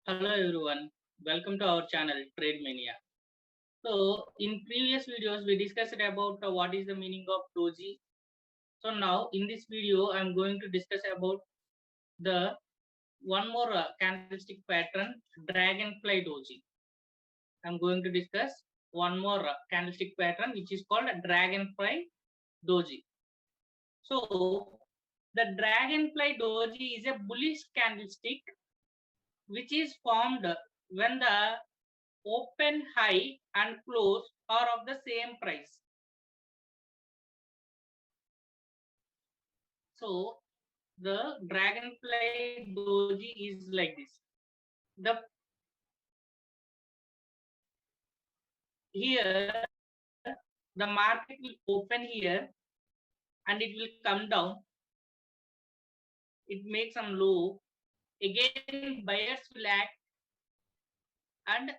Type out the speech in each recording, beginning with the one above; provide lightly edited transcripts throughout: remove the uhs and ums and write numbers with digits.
Hello everyone, welcome to our channel Trade Mania. So in previous videos we discussed about what is the meaning of doji. So now in this video I am going to discuss about the one more candlestick pattern, dragonfly doji. I am going to discuss one more candlestick pattern which is called dragonfly doji. So the dragonfly doji is a bullish candlestick which is formed when the open high and close are of the same price. So the dragonfly doji is like this. The here the market will open here and it will come down. It makes some low. Again, buyers will act and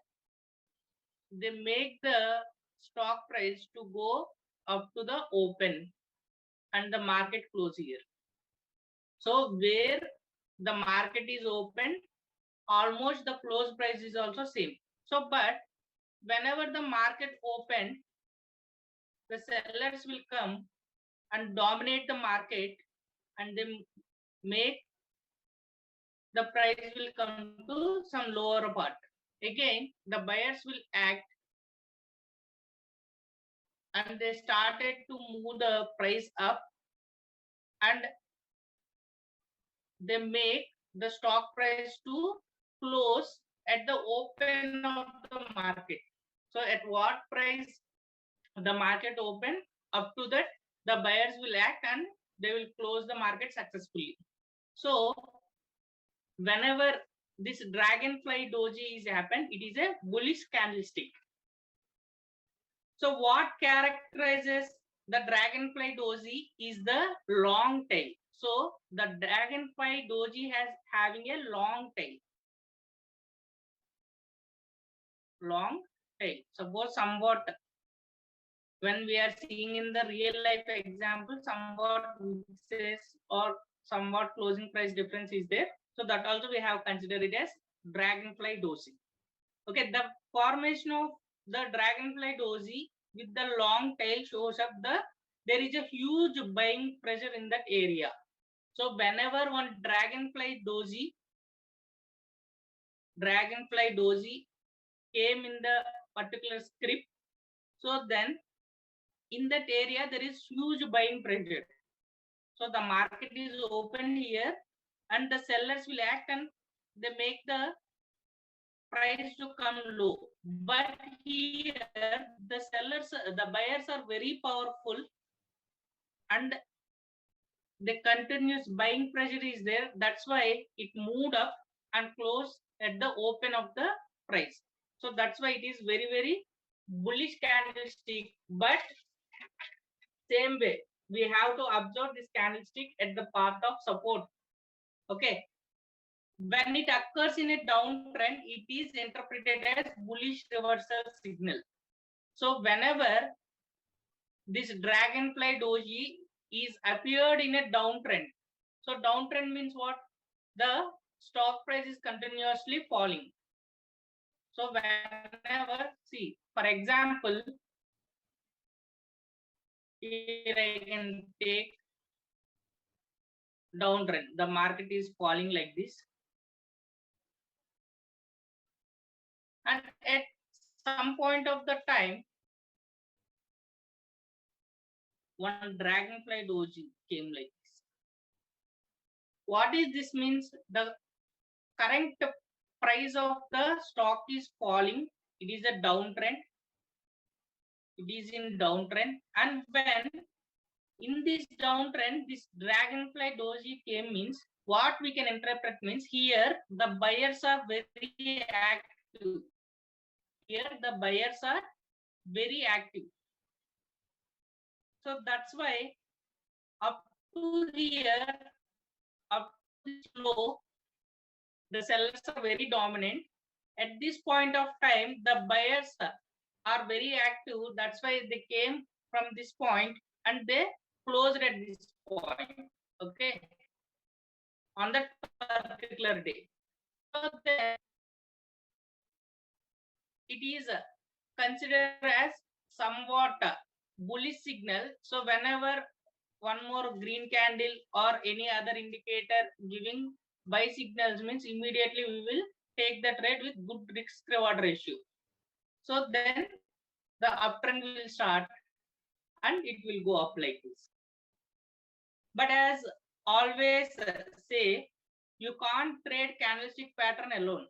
they make the stock price to go up to the open and the market close here. So where the market is open, almost the close price is also same. So but whenever the market open, the sellers will come and dominate the market and they make the price will come to some lower part. Again, the buyers will act and they started to move the price up and they make the stock price to close at the open of the market. So at what price the market open, up to that the buyers will act and they will close the market successfully. So whenever this dragonfly doji is happened, it is a bullish candlestick. So what characterizes the dragonfly doji is the long tail. So the dragonfly doji has having a long tail. Long tail. Suppose somewhat when we are seeing in the real life example, somewhat says or somewhat closing price difference is there. So that also we have considered it as dragonfly doji. Okay, the formation of the dragonfly doji with the long tail shows up there is a huge buying pressure in that area. So whenever one dragonfly doji came in the particular script, so then in that area there is huge buying pressure. So the market is open here and the sellers will act and they make the price to come low. But here the buyers are very powerful and the continuous buying pressure is there. That's why it moved up and closed at the open of the price. So that's why it is very, very bullish candlestick. But same way, we have to observe this candlestick at the path of support. Okay. When it occurs in a downtrend, it is interpreted as bullish reversal signal. So whenever this dragonfly doji is appeared in a downtrend, so downtrend means what? The stock price is continuously falling. So whenever, see, for example, here I can take downtrend. The market is falling like this. And at some point of the time, one dragonfly doji came like this. What is this means? The current price of the stock is falling. It is a downtrend. It is in downtrend. And when in this downtrend, this dragonfly doji came means what we can interpret means here the buyers are very active. Here the buyers are very active. So that's why up to here, up to this low, the sellers are very dominant. At this point of time, the buyers are very active. That's why they came from this point and they closed at this point. Okay, on that particular day. So then it is considered as somewhat bullish signal. So whenever one more green candle or any other indicator giving buy signals means immediately we will take the trade with good risk reward ratio. So then the uptrend will start and it will go up like this. But as always say, you can't trade candlestick pattern alone.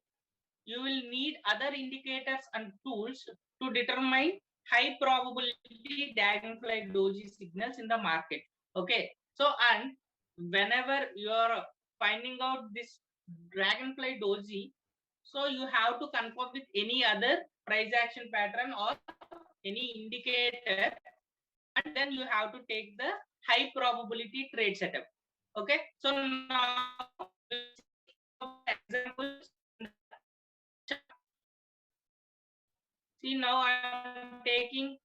You will need other indicators and tools to determine high probability dragonfly doji signals in the market. Okay. So, and whenever you are finding out this dragonfly doji, so you have to confirm with any other price action pattern or any indicator, and then you have to take the high probability trade setup. Okay. So now examples. See, now I am taking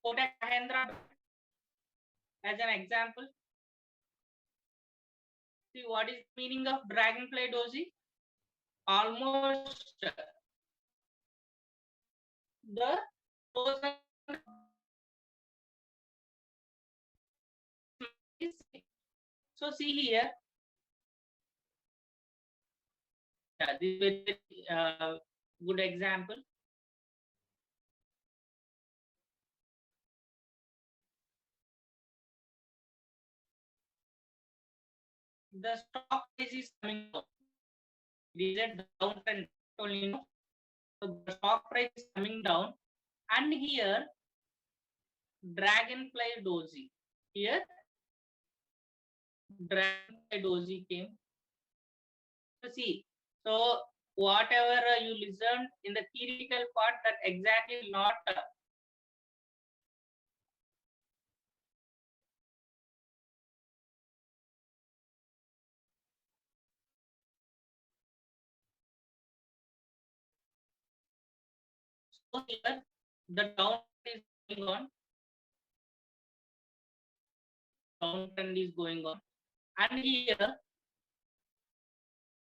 Kotak Mahindra as an example. See, what is the meaning of dragonfly doji? Almost the so see here. Yeah, this is a good example. The stock price is coming down. It is a downtrend only, no? So the stock price is coming down, and here dragonfly doji. Here dragonfly doji came. So see, so whatever you listened in the theoretical part, that exactly not so here the downtrend is going on. Downtrend is going on, and here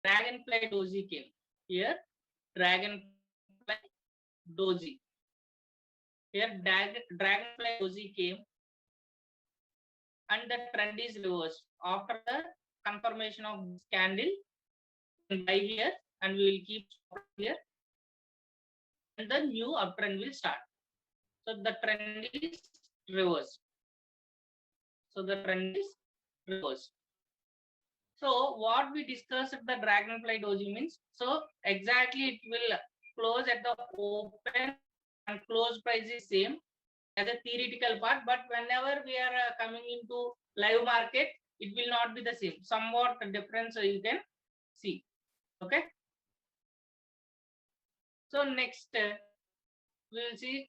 dragonfly doji came. Here dragonfly doji. Here dragonfly doji came, and the trend is reversed after the confirmation of this candle. Buy here, and we will keep here, and the new uptrend will start. So the trend is reversed. So the trend is reversed. So what we discussed the dragonfly doji means, so exactly it will close at the open and close price is same as a theoretical part, but whenever we are coming into live market, it will not be the same. Somewhat difference you can see. Okay. So next we will see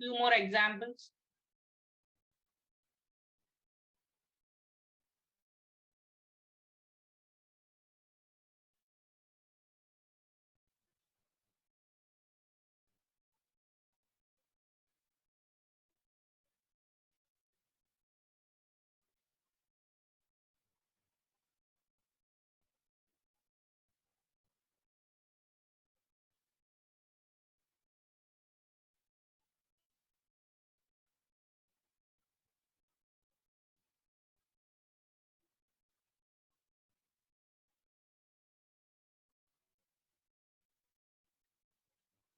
few more examples.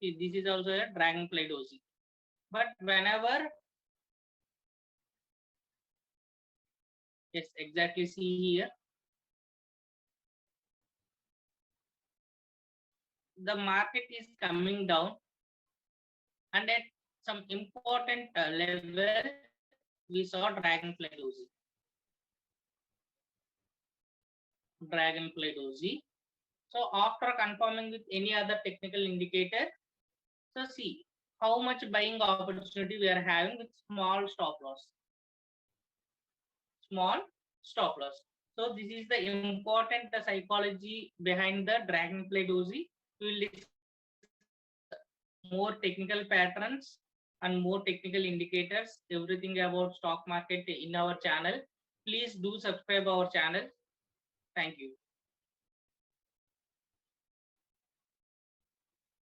See, this is also a dragonfly doji. But whenever, yes, exactly see here, the market is coming down, and at some important level, we saw dragonfly doji. Dragonfly doji. So after confirming with any other technical indicator, so see how much buying opportunity we are having with small stop loss. Small stop loss. So this is the important psychology behind the dragonfly doji. We will discuss more technical patterns and more technical indicators, everything about stock market in our channel. Please do subscribe our channel. Thank you.